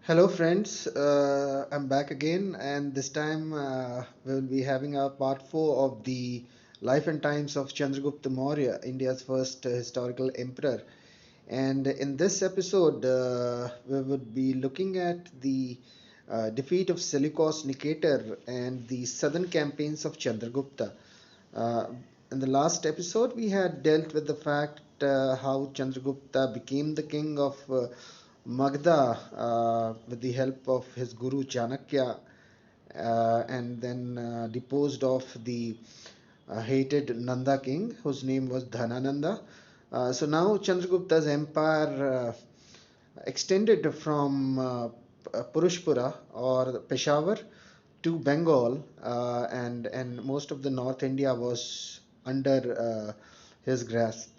Hello, friends. I'm back again, and this time we'll be having our part four of the life and times of Chandragupta Maurya, India's first historical emperor. And in this episode, we would be looking at the defeat of Seleukos Nicator and the southern campaigns of Chandragupta. Uh, in the last episode, we had dealt with the fact how Chandragupta became the king of Magda with the help of his guru Chanakya, and then deposed of the hated Nanda king, whose name was Dhanananda. So now Chandragupta's empire extended from Purushpura or Peshawar to Bengal, and most of the North India was under his grasp.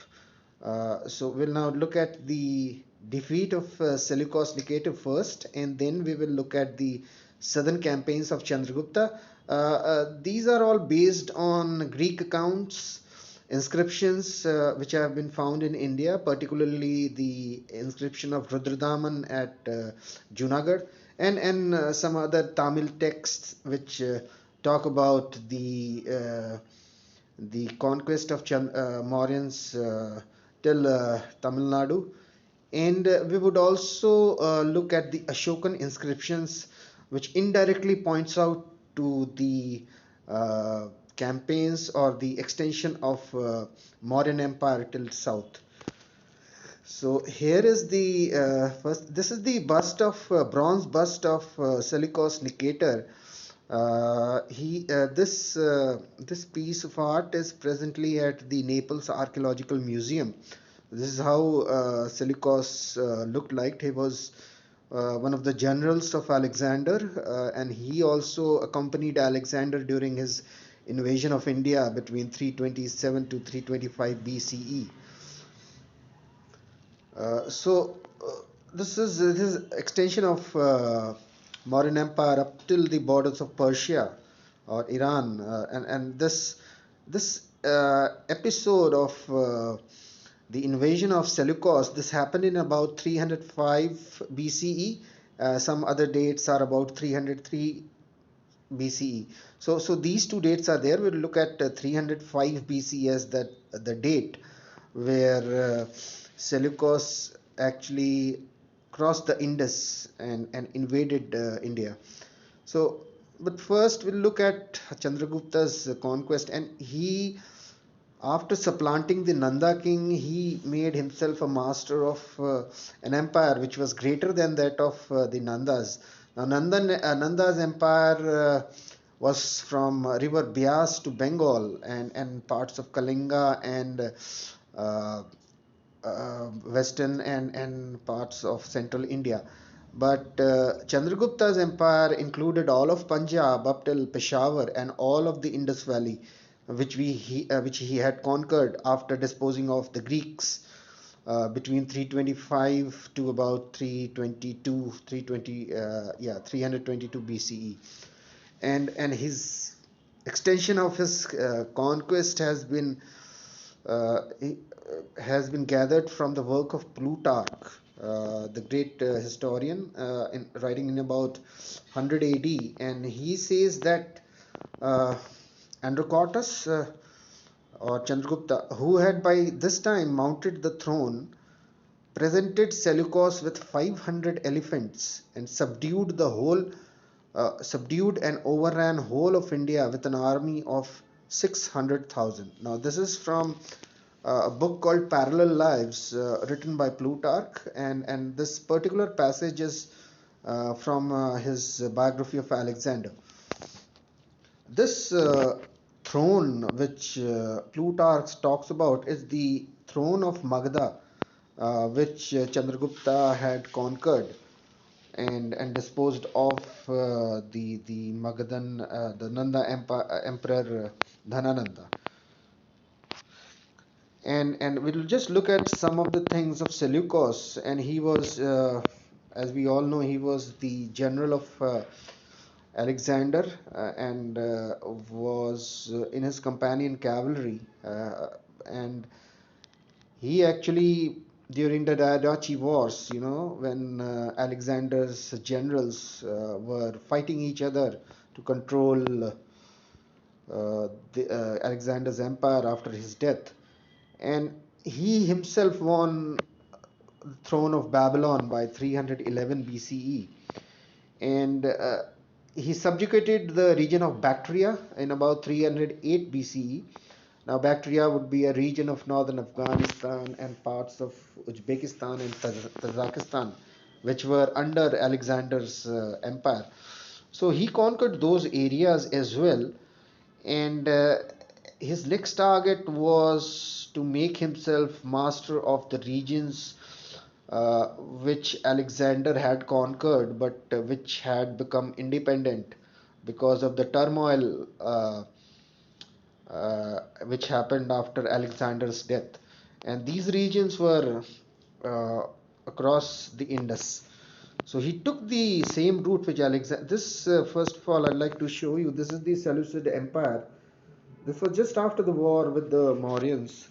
So we'll now look at the defeat of Seleukos Nicator first, and then we will look at the southern campaigns of Chandragupta. These are all based on Greek accounts, inscriptions which have been found in India, particularly the inscription of Rudradaman at Junagadh, and some other Tamil texts which talk about the conquest of Mauryans till Tamil Nadu. And we would also look at the Ashokan inscriptions, which indirectly points out to the uh, campaigns or the extension of Mauryan Empire till south. So here is the first. This is the bust of bronze bust of Seleukos Nicator. This piece of art is presently at the Naples Archaeological Museum. This is how Seleukos looked like. He was one of the generals of Alexander, and he also accompanied Alexander during his invasion of India between 327 to 325 BCE. This is extension of Mauryan Empire up till the borders of Persia or Iran, and this episode of the invasion of Seleukos, this happened in about 305 BCE. Some other dates are about 303 BCE. So these two dates are there. We'll look at 305 BCE as the date where Seleukos actually crossed the Indus and invaded India. So, but first we'll look at Chandragupta's conquest, and he, after supplanting the Nanda king, he made himself a master of an empire which was greater than that of the Nandas. Now, Nanda's empire was from river Beas to Bengal and parts of Kalinga and uh, western and parts of central India. But Chandragupta's empire included all of Punjab up till Peshawar and all of the Indus Valley, which he had conquered after disposing of the Greeks between 325 to about 322, 322 BCE. And his extension of his conquest uh, has been gathered from the work of Plutarch, the great historian, writing in about 100 AD, and he says that uh, Androcotus or Chandragupta, who had by this time mounted the throne, presented Seleukos with 500 elephants and subdued and overran whole of India with an army of 600,000. Now, this is from a book called Parallel Lives, written by Plutarch, and this particular passage is from his biography of Alexander. This throne, which Plutarch talks about, is the throne of Magadha, which Chandragupta had conquered and disposed of the Magadhan, the Nanda Emperor Dhanananda. And we'll just look at some of the things of Seleukos. And he was, as we all know, he was the general of Alexander, and was in his companion cavalry, and he actually during the Diadochi Wars, when Alexander's generals were fighting each other to control Alexander's empire after his death. And he himself won the throne of Babylon by 311 BCE. And he subjugated the region of Bactria in about 308 BCE. Now, Bactria would be a region of northern Afghanistan and parts of Uzbekistan and Tajikistan, which were under Alexander's empire. So he conquered those areas as well, and his next target was to make himself master of the regions which Alexander had conquered, but which had become independent because of the turmoil which happened after Alexander's death. And these regions were uh, across the Indus. So he took the same route which Alexander. This, first of all, I'd like to show you. This is the Seleucid Empire. This was just after the war with the Mauryans,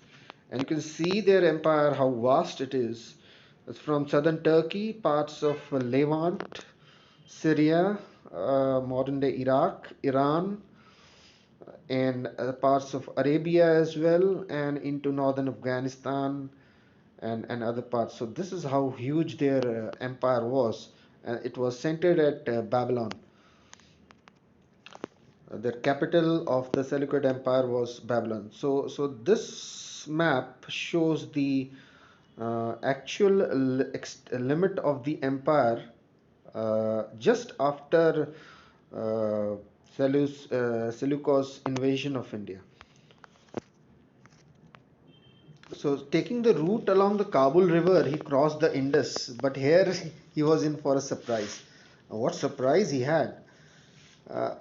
and you can see their empire, how vast it is. It's from southern Turkey, parts of Levant, Syria, modern day Iraq, Iran, and parts of Arabia as well, and into northern Afghanistan and other parts. So this is how huge their empire was. It was centered at Babylon. The capital of the Seleucid Empire was Babylon. So this map shows the actual limit of the empire just after uh, Seleukos invasion of India. So taking the route along the Kabul River, he crossed the Indus, but here he was in for a surprise. What surprise he had!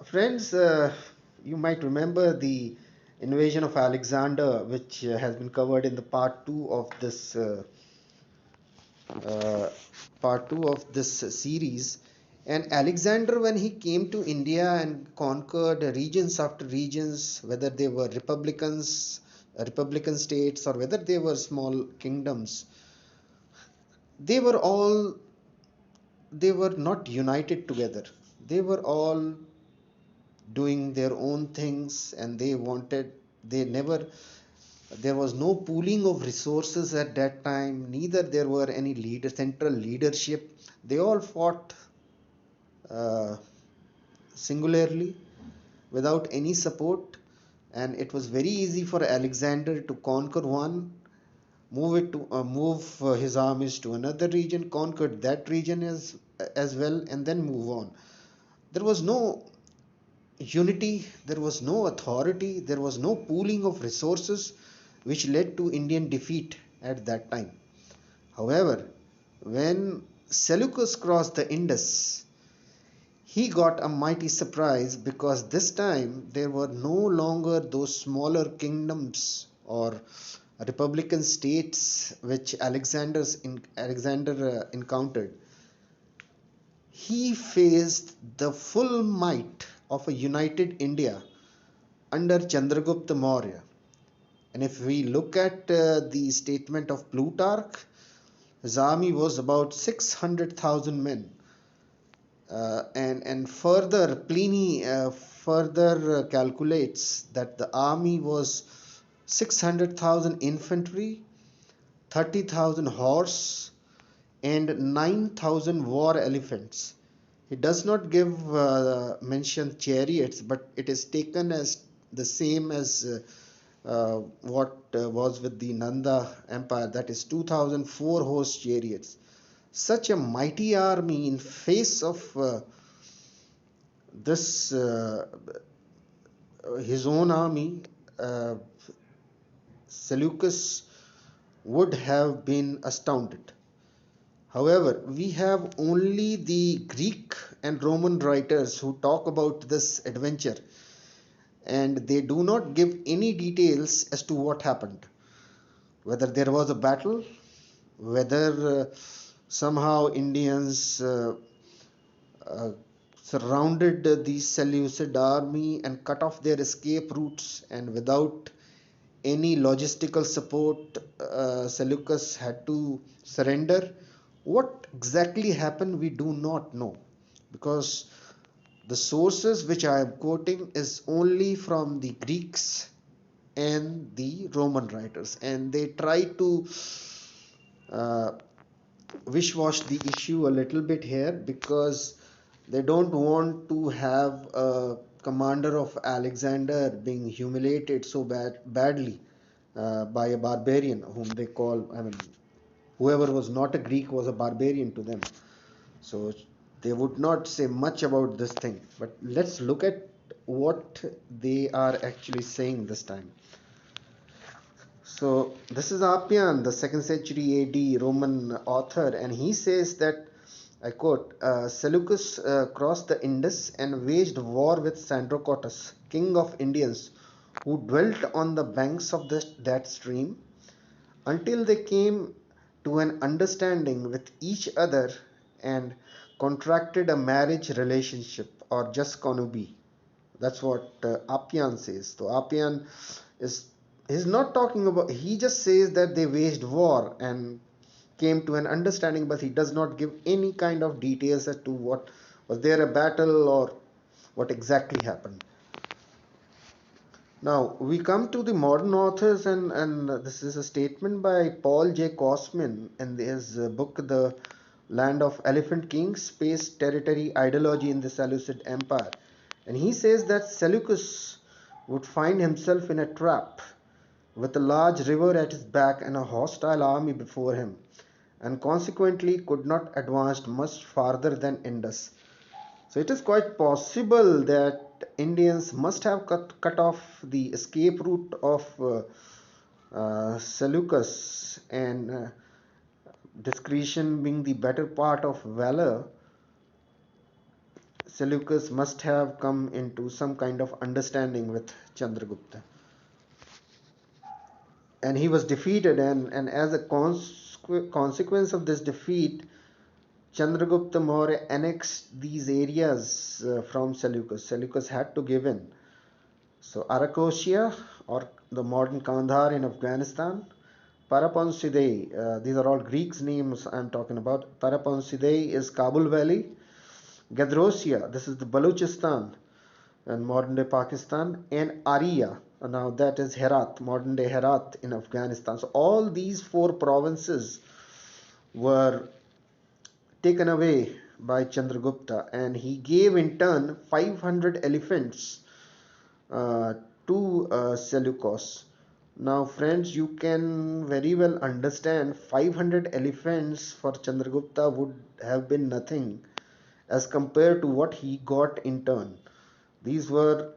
Friends, you might remember the invasion of Alexander, which has been covered in the uh, part two of this series. And Alexander, when he came to India and conquered regions after regions, whether they were republican states, or whether they were small kingdoms, they were all they were not united together. They were all doing their own things, and they never there was no pooling of resources at that time, neither there were any central leadership. They all fought uh, singularly without any support, and it was very easy for Alexander to conquer one, move his armies to another region, conquered that region as well, and then move on. There was no unity, there was no authority, there was no pooling of resources, which led to Indian defeat at that time. However, when Seleucus crossed the Indus, he got a mighty surprise, because this time there were no longer those smaller kingdoms or republican states which Alexander encountered. He faced the full might of a united India under Chandragupta Maurya. And if we look at the statement of Plutarch, his army was about 600,000 men. And further, Pliny further calculates that the army was 600,000 infantry, 30,000 horse, and 9,000 war elephants. He does not give mention chariots, but it is taken as the same as what was with the Nanda Empire, that is 2,004 horse chariots. Such a mighty army in face of this his own army, uh, Seleucus would have been astounded. However, we have only the Greek and Roman writers who talk about this adventure, and they do not give any details as to what happened. Whether there was a battle, whether somehow Indians uh, surrounded the Seleucid army and cut off their escape routes, and without any logistical support, Seleucus had to surrender. What exactly happened, we do not know, because the sources which I am quoting is only from the Greeks and the Roman writers, and they try to uh, wish wash the issue a little bit here, because they don't want to have a commander of Alexander being humiliated so badly by a barbarian whom they call, I mean, whoever was not a Greek was a barbarian to them. So they would not say much about this thing. But let's look at what they are actually saying this time. So this is Appian, the 2nd century AD Roman author, and he says that, I quote, Seleucus crossed the Indus and waged war with Sandrocotus, king of Indians, who dwelt on the banks of that stream, until they came to an understanding with each other and contracted a marriage relationship, or just connubii. That's what Appian says. So Appian is he's not talking about. He just says that they waged war and came to an understanding, but he does not give any kind of details as to what was there a battle or what exactly happened. Now we come to the modern authors, and this is a statement by Paul J. Kosmin in his book The Land of Elephant Kings, Space, Territory, Ideology in the Seleucid Empire. And he says that Seleucus would find himself in a trap with a large river at his back and a hostile army before him, and consequently could not advance much farther than Indus. So it is quite possible that Indians must have cut off the escape route of Seleucus, and discretion being the better part of valor, Seleucus must have come into some kind of understanding with Chandragupta. And he was defeated, and as a consequence of this defeat, Chandragupta Maurya annexed these areas from Seleucus. Seleucus had to give in. So Arakosia, or the modern Kandahar in Afghanistan, Paraponsidei, these are all Greeks names I'm talking about. Paraponsidei is Kabul Valley. Gadrosia, this is the Baluchistan in modern day Pakistan, and Aria, now that is Herat, modern day Herat in Afghanistan. So all these four provinces were taken away by Chandragupta, and he gave in turn 500 elephants uh, to Seleukos. Now, friends, you can very well understand 500 elephants for Chandragupta would have been nothing as compared to what he got in turn. These were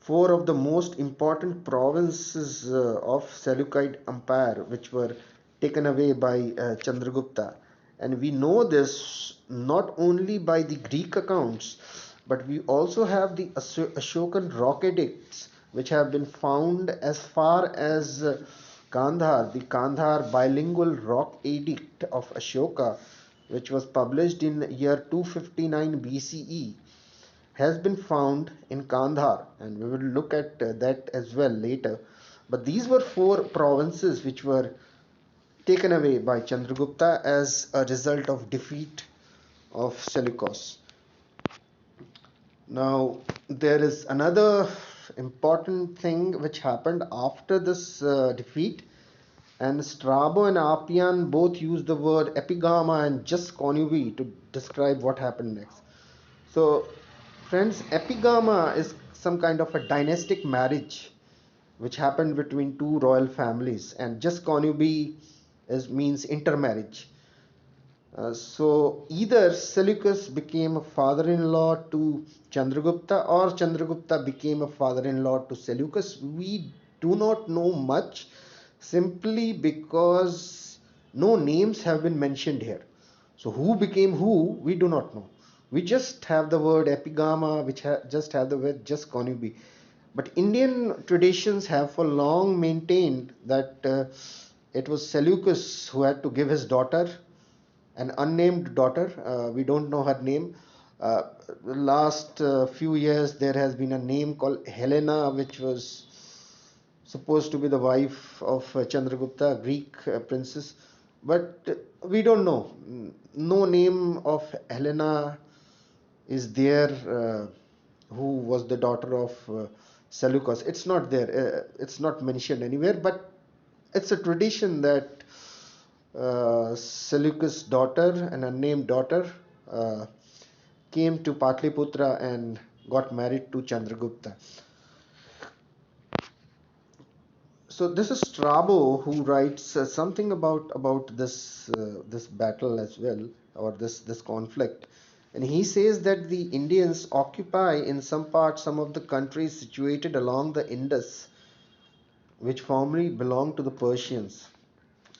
four of the most important provinces of Seleucid Empire, which were taken away by Chandragupta. And we know this not only by the Greek accounts, but we also have the Ashokan rock edicts, which have been found as far as Kandahar, the Kandahar bilingual rock edict of Ashoka, which was published in year 259 BCE, has been found in Kandahar, and we will look at that as well later. But these were four provinces which were taken away by Chandragupta as a result of defeat of Seleukos. Now, there is another important thing which happened after this defeat, and Strabo and Appian both use the word epigama and just connubii to describe what happened next. So, friends, epigama is some kind of a dynastic marriage which happened between two royal families, and just connubii means intermarriage. So either Seleucus became a father-in-law to Chandragupta, or Chandragupta became a father-in-law to Seleucus. We do not know much, simply because no names have been mentioned here. So who became who, we do not know. We just have the word epigama, which just have the word just connubii. But Indian traditions have for long maintained that it was Seleucus who had to give his daughter, an unnamed daughter. We don't know her name. Uh, last few years, there has been a name called Helena, which was supposed to be the wife of Chandragupta, Greek princess, but we don't know. No name of Helena is there, who was the daughter of Seleukos. It's not there. It's not mentioned anywhere, but it's a tradition that Seleukos' daughter, an unnamed daughter, uh, came to Patliputra and got married to Chandragupta. So this is Strabo who writes something about this battle as well, or this conflict, and he says that the Indians occupy in some parts some of the countries situated along the Indus, which formerly belonged to the Persians.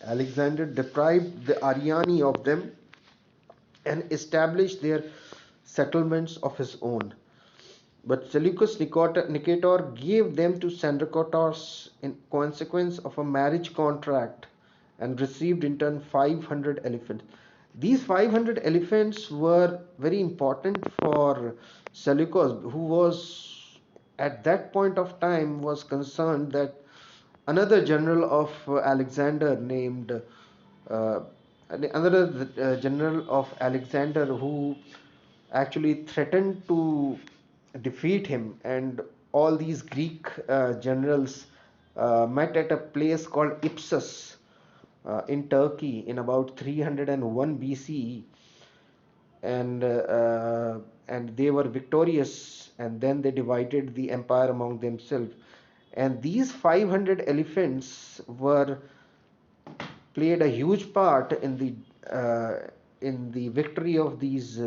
Alexander deprived the Aryani of them and established their settlements of his own. But Seleucus Nicator gave them to Sandrakottos in consequence of a marriage contract and received in turn 500 elephants. These 500 elephants were very important for Seleucus, who was at that point of time was concerned that another general of Alexander named uh, another general of Alexander who actually threatened to defeat him, and all these Greek generals met at a place called Ipsus in Turkey in about 301 BCE, and they were victorious, and then they divided the empire among themselves. And these 500 elephants were played a huge part in the victory of these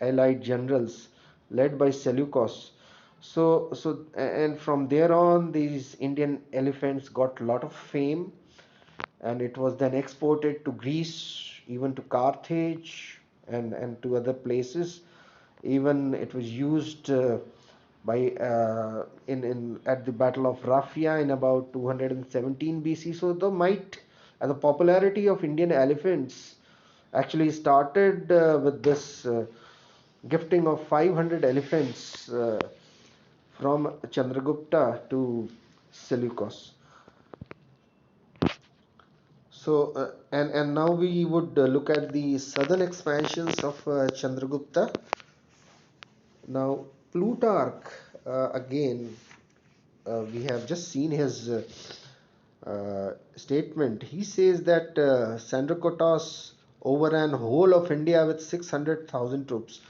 allied generals led by Seleukos. And from there on, these Indian elephants got a lot of fame, and it was then exported to Greece, even to Carthage, and to other places. Even it was used by in at the Battle of Raphia in about 217 BC. So the might and the popularity of Indian elephants actually started with this gifting of 500 elephants from Chandragupta to Seleukos. So and now we would look at the southern expansions of Chandragupta. Now Plutarch, again, we have just seen his statement. He says that Sandrakottas overran whole of India with 600,000 troops,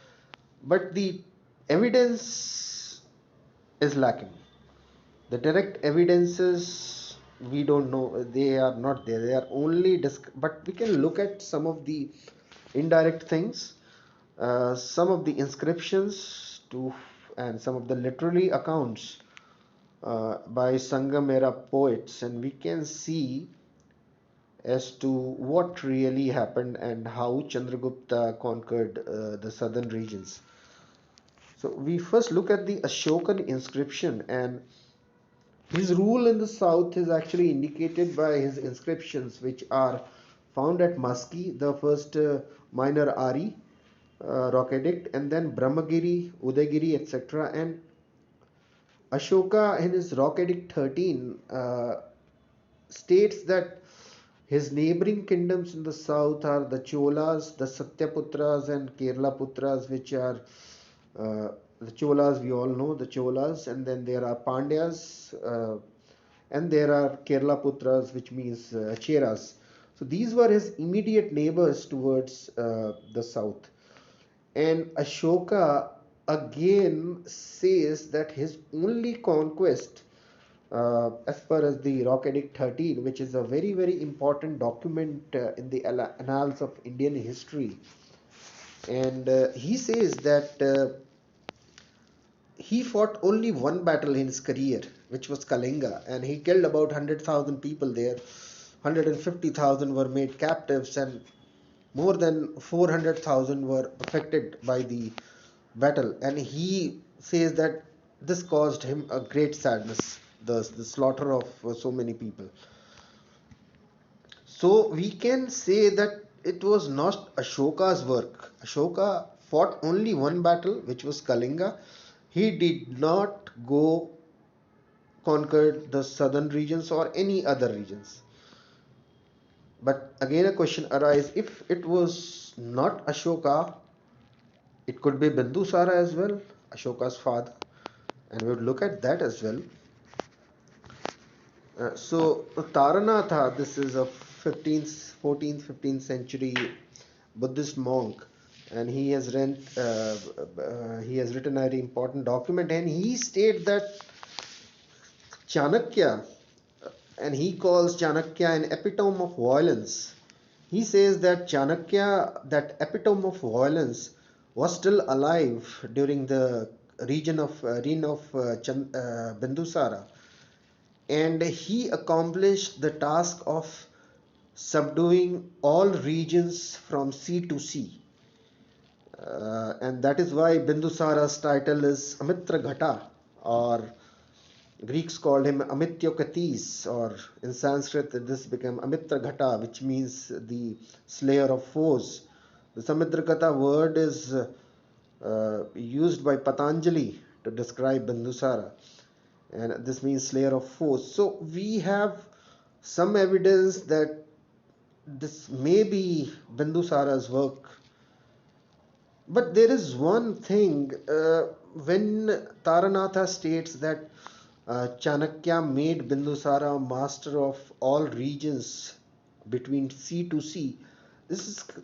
but the evidence is lacking. The direct evidences, we don't know, they are not there. They are only but we can look at some of the indirect things, some of the inscriptions to and some of the literary accounts by Sangam era poets, and we can see as to what really happened and how Chandragupta conquered the southern regions. So we first look at the Ashokan inscription, and his rule in the south is actually indicated by his inscriptions, which are found at Maski, the first minor Ari rock edict, and then Brahmagiri, Udagiri, etc. And Ashoka, in his rock edict 13, states that his neighboring kingdoms in the south are the Cholas, the Satyaputras, and Kerala Putras, which are the Cholas, we all know the Cholas, and then there are Pandyas, and there are Kerala Putras, which means Cheras. So these were his immediate neighbors towards the south. And Ashoka again says that his only conquest, as per as the Rock Edict 13, which is a very, very important document in the annals of Indian history. And he says that he fought only one battle in his career, which was Kalinga, and he killed about 100,000 people there. 150,000 were made captives, and more than 400,000 were affected by the battle. And he says that this caused him a great sadness, the slaughter of so many people. So we can say that it was not Ashoka's work. Ashoka fought only one battle, which was Kalinga. He did not go conquered the southern regions or any other regions. But again, a question arises, if it was not Ashoka, it could be Bindusara as well, Ashoka's father, and we would look at that as well. So Taranatha, this is a 15th, 14th, 15th century Buddhist monk, and he has written a very important document, and he states that Chanakya, and he calls Chanakya an epitome of violence. He says that Chanakya, that epitome of violence, was still alive during the reign of Bindusara, and he accomplished the task of subduing all regions from sea to sea. And that is why Bindusara's title is Amitra Ghata, or Greeks called him Amityokatis, or in Sanskrit this became Amitra Ghata, which means the slayer of foes. The Samudra word is used by Patanjali to describe Bindusara, and this means slayer of foes. So we have some evidence that this may be Bindusara's work. But there is one thing, when Taranatha states that Chanakya made Bindusara master of all regions between sea to sea.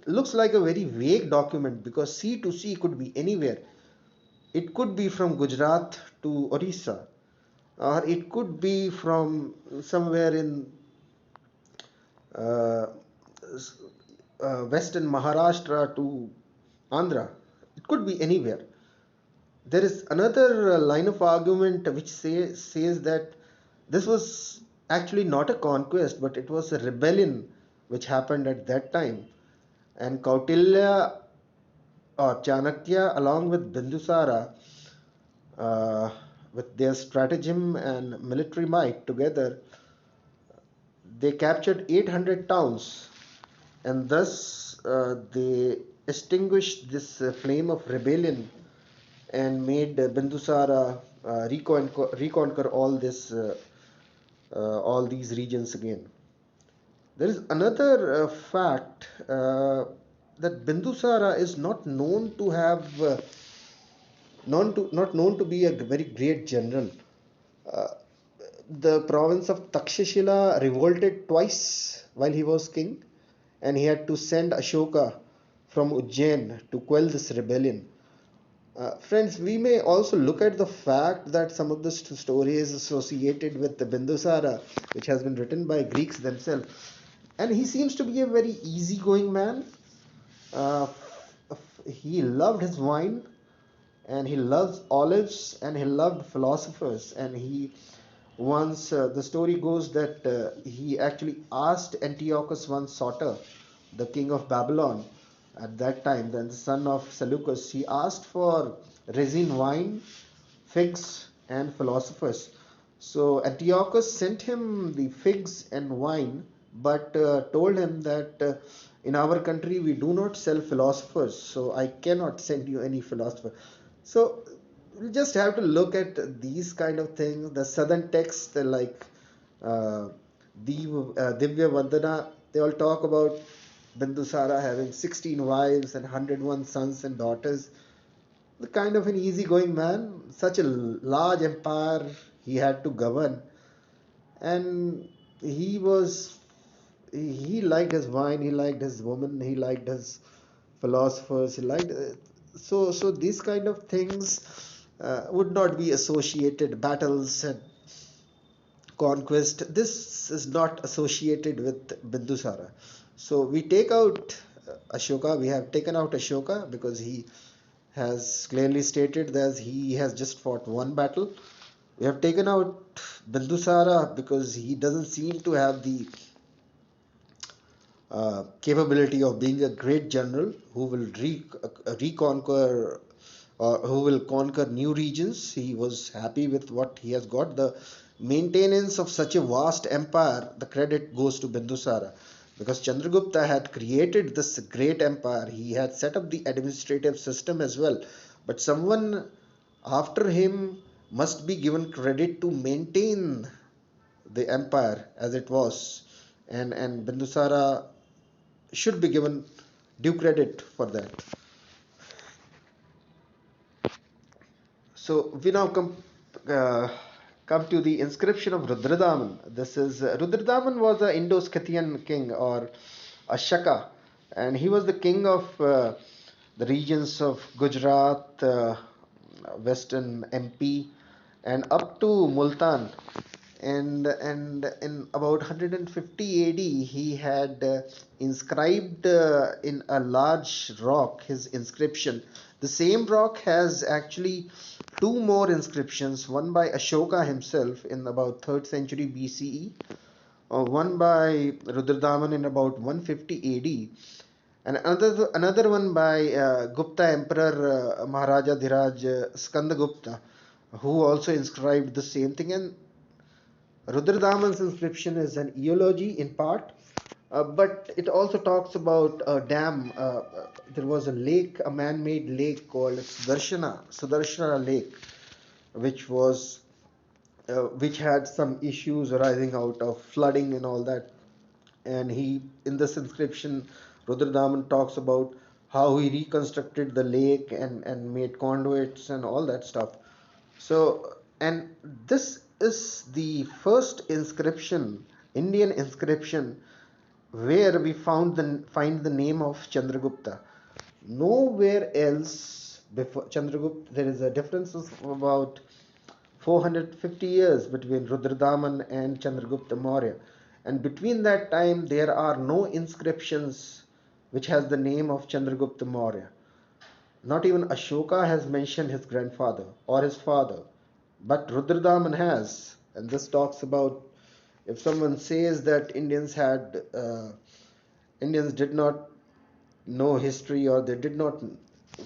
Looks like a very vague document, because sea to sea could be anywhere. It could be from Gujarat to Orissa, or it could be from somewhere in uh, western Maharashtra to Andhra. It could be anywhere. There is another line of argument which says that this was actually not a conquest, but it was a rebellion which happened at that time. And Kautilya or Chanakya, along with Bindusara, uh, with their stratagem and military might together, they captured 800 towns, and thus they extinguished this flame of rebellion and made Bindusara reconquer all these regions again. There is another fact, that Bindusara is not known to be a very great general. Uh, the province of Takshashila revolted twice while he was king, and he had to send Ashoka from Ujjain to quell this rebellion. Friends, we may also look at the fact that some of the stories associated with the Bindusara, which has been written by Greeks themselves, and he seems to be a very easygoing man. Uh, he loved his wine, and he loves olives, and he loved philosophers, and he once the story goes that he actually asked Antiochus I Soter, the king of Babylon at that time, then the son of Seleukos, he asked for resin wine, figs, and philosophers. So Antiochus sent him the figs and wine, but told him that in our country we do not sell philosophers, so I cannot send you any philosopher. So we just have to look at these kind of things. The southern texts, like uh, Divya Vandana, they all talk about Bindusara having 16 wives and 101 sons and daughters. The kind of an easygoing man, such a large empire he had to govern, and he was he liked his wine, he liked his woman, he liked his philosophers, he liked so these kind of things would not be associated battles and conquest. This is not associated with Bindusara. So we take out Ashoka. We have taken out Ashoka because he has clearly stated that he has just fought one battle. We have taken out Bindusara because he doesn't seem to have the capability of being a great general who will reconquer, or who will conquer new regions. He was happy with what he has got. The maintenance of such a vast empire, the credit goes to Bindusara, because Chandragupta had created this great empire. He had set up the administrative system as well, but someone after him must be given credit to maintain the empire as it was, and Bindusara should be given due credit for that. So we now uh, come to the inscription of Rudradaman. This is Rudradaman was an Indo-Scythian king or a Shaka, and he was the king of the regions of Gujarat, Western MP, and up to Multan. And in about 150 AD, he had inscribed in a large rock his inscription. The same rock has actually two more inscriptions, one by Ashoka himself in about 3rd century BCE, one by Rudradaman in about 150 AD, and another one by Gupta Emperor Maharaja Dhiraj Skandagupta, who also inscribed the same thing. And Rudradaman's inscription is an eulogy in part, but it also talks about a dam. There was a lake, a man-made lake called Sudarshana Lake, which was which had some issues arising out of flooding and all that. And he, in this inscription, Rudradaman talks about how he reconstructed the lake and made conduits and all that stuff. So, and this is the first inscription, Indian inscription, where we find the name of Chandragupta. Nowhere else before Chandragupta, there is a difference of about 450 years between Rudradaman and Chandragupta Maurya. And between that time, there are no inscriptions which has the name of Chandragupta Maurya. Not even Ashoka has mentioned his grandfather or his father, but Rudradaman has. And this talks about if someone says that Indians did not know history or they did not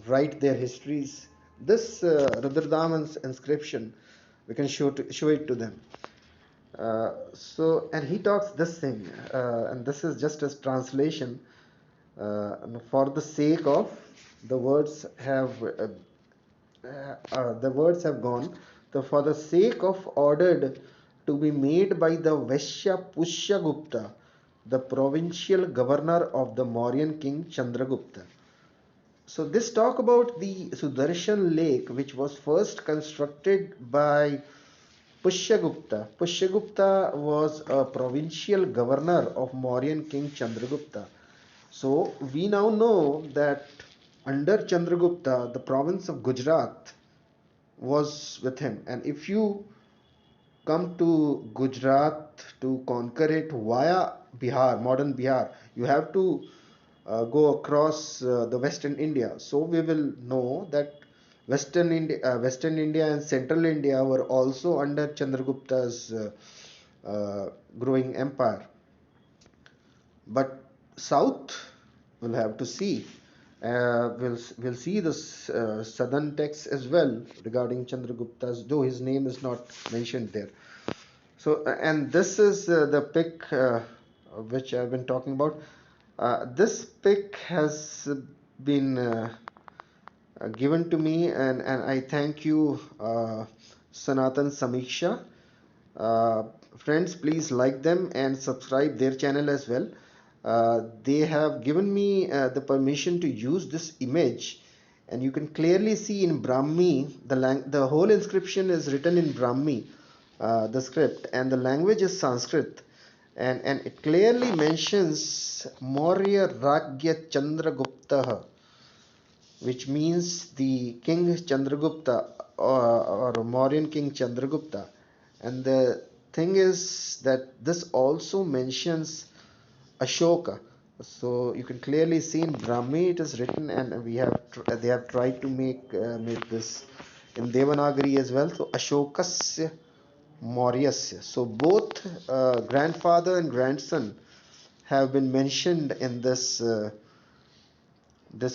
write their histories, this Rudradaman's inscription, we can show it to them. And he talks this thing, and this is just as translation. For the sake of the words have the words have gone. So for the sake of ordered to be made by the Vaishya Pushyagupta, the provincial governor of the Mauryan king Chandragupta. So this talk about the Sudarshan lake, which was first constructed by Pushyagupta. Pushyagupta was a provincial governor of Mauryan king Chandragupta. So we now know that under Chandragupta, the province of Gujarat was with him. And if you come to Gujarat to conquer it via Bihar, modern Bihar, you have to go across the Western India. So we will know that Western India and Central India were also under Chandragupta's growing empire. But South, we'll have to see. We'll see the southern text as well regarding Chandragupta's, though his name is not mentioned there. So, and this is the pic which I've been talking about. This pic has been given to me, and I thank you, Sanatan Samiksha. Friends, please like them and subscribe their channel as well. They have given me the permission to use this image, and you can clearly see in Brahmi, the whole inscription is written in Brahmi, the script, and the language is Sanskrit, and it clearly mentions Maurya Ragya Chandragupta, which means the king Chandragupta or Mauryan king Chandragupta. And the thing is that this also mentions Ashoka. So you can clearly see in Brahmi it is written, and they have tried to make this in Devanagari as well. So Ashokasya Mauryasya. So both grandfather and grandson have been mentioned in this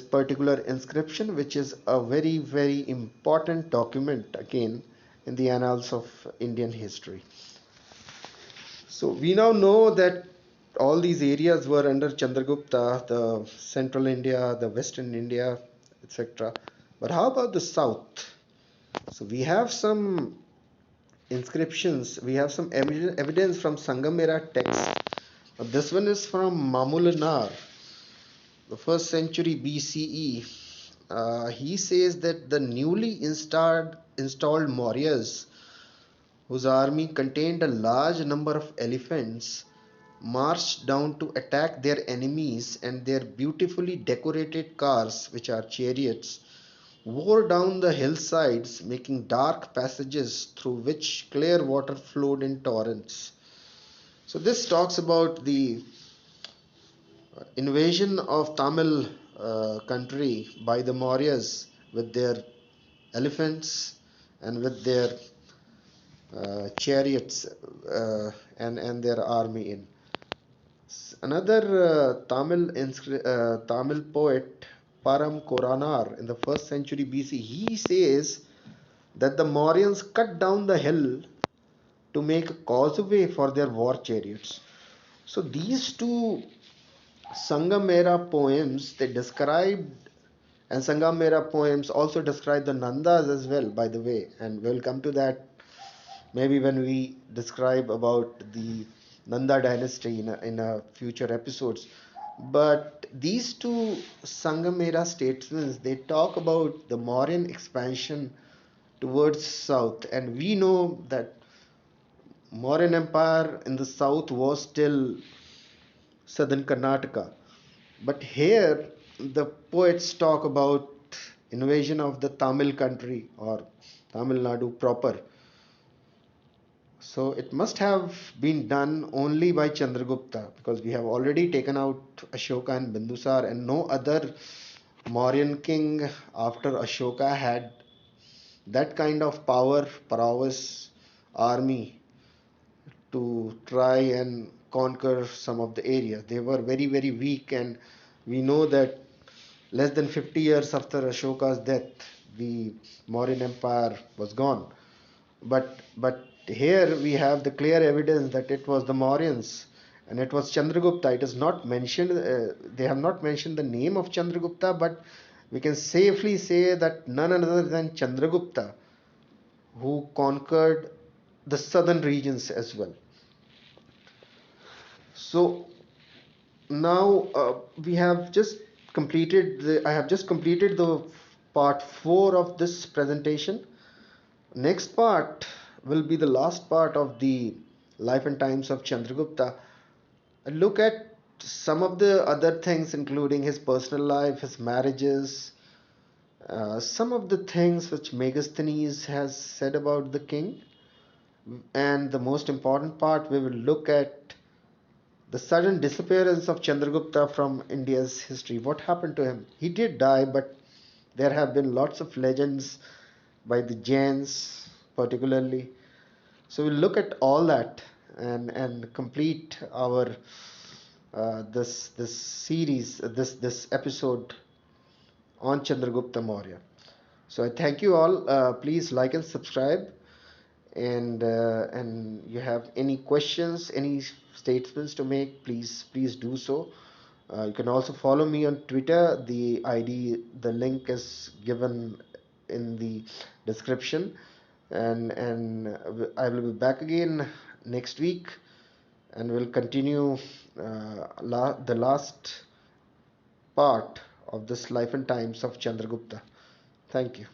particular inscription, which is a very, very important document again in the annals of Indian history. So we now know that all these areas were under Chandragupta, the central India, the western India, etc. But how about the south? So we have some inscriptions, we have some evidence from Sangam era text. This one is from Mamulanar, the first century BCE. He says that the newly installed Mauryas, whose army contained a large number of elephants, marched down to attack their enemies, and their beautifully decorated cars, which are chariots, wore down the hillsides, making dark passages through which clear water flowed in torrents. So, this talks about the invasion of Tamil country by the Mauryas with their elephants and with their chariots and their army in. Another Tamil poet, Param Koranar, in the first century BC, he says that the Mauryans cut down the hill to make a causeway for their war chariots. So these two Sangam era poems they described, and Sangam era poems also describe the Nandas as well, by the way, and we'll come to that maybe when we describe about the Nanda dynasty in a future episodes. But these two Sangam era statesmen they talk about the Mauryan expansion towards south, and we know that Mauryan Empire in the south was still southern Karnataka. But here the poets talk about invasion of the Tamil country or Tamil Nadu proper. So it must have been done only by Chandragupta because we have already taken out Ashoka and Bindusar, and no other Mauryan king after Ashoka had that kind of power, prowess, army to try and conquer some of the areas. They were very, very weak, and we know that less than 50 years after Ashoka's death, the Mauryan Empire was gone. But here we have the clear evidence that it was the Mauryans and it was Chandragupta. It is not mentioned. They have not mentioned the name of Chandragupta, but we can safely say that none other than Chandragupta who conquered the southern regions as well. So now we have just completed the. I have just completed the part 4 of this presentation. Next part will be the last part of the life and times of Chandragupta. A look at some of the other things, including his personal life, his marriages, some of the things which Megasthenes has said about the king, and the most important part, we will look at the sudden disappearance of Chandragupta from India's history. What happened to him? He did die, but there have been lots of legends by the Jains, particularly. So we'll look at all that and complete our this series, this episode on Chandragupta Maurya. So I thank you all. Please like and subscribe. And you have any questions, any statements to make, please do so. You can also follow me on Twitter. The ID, the link is given in the description, and I will be back again next week, and we'll continue the last part of this life and times of Chandragupta. Thank you.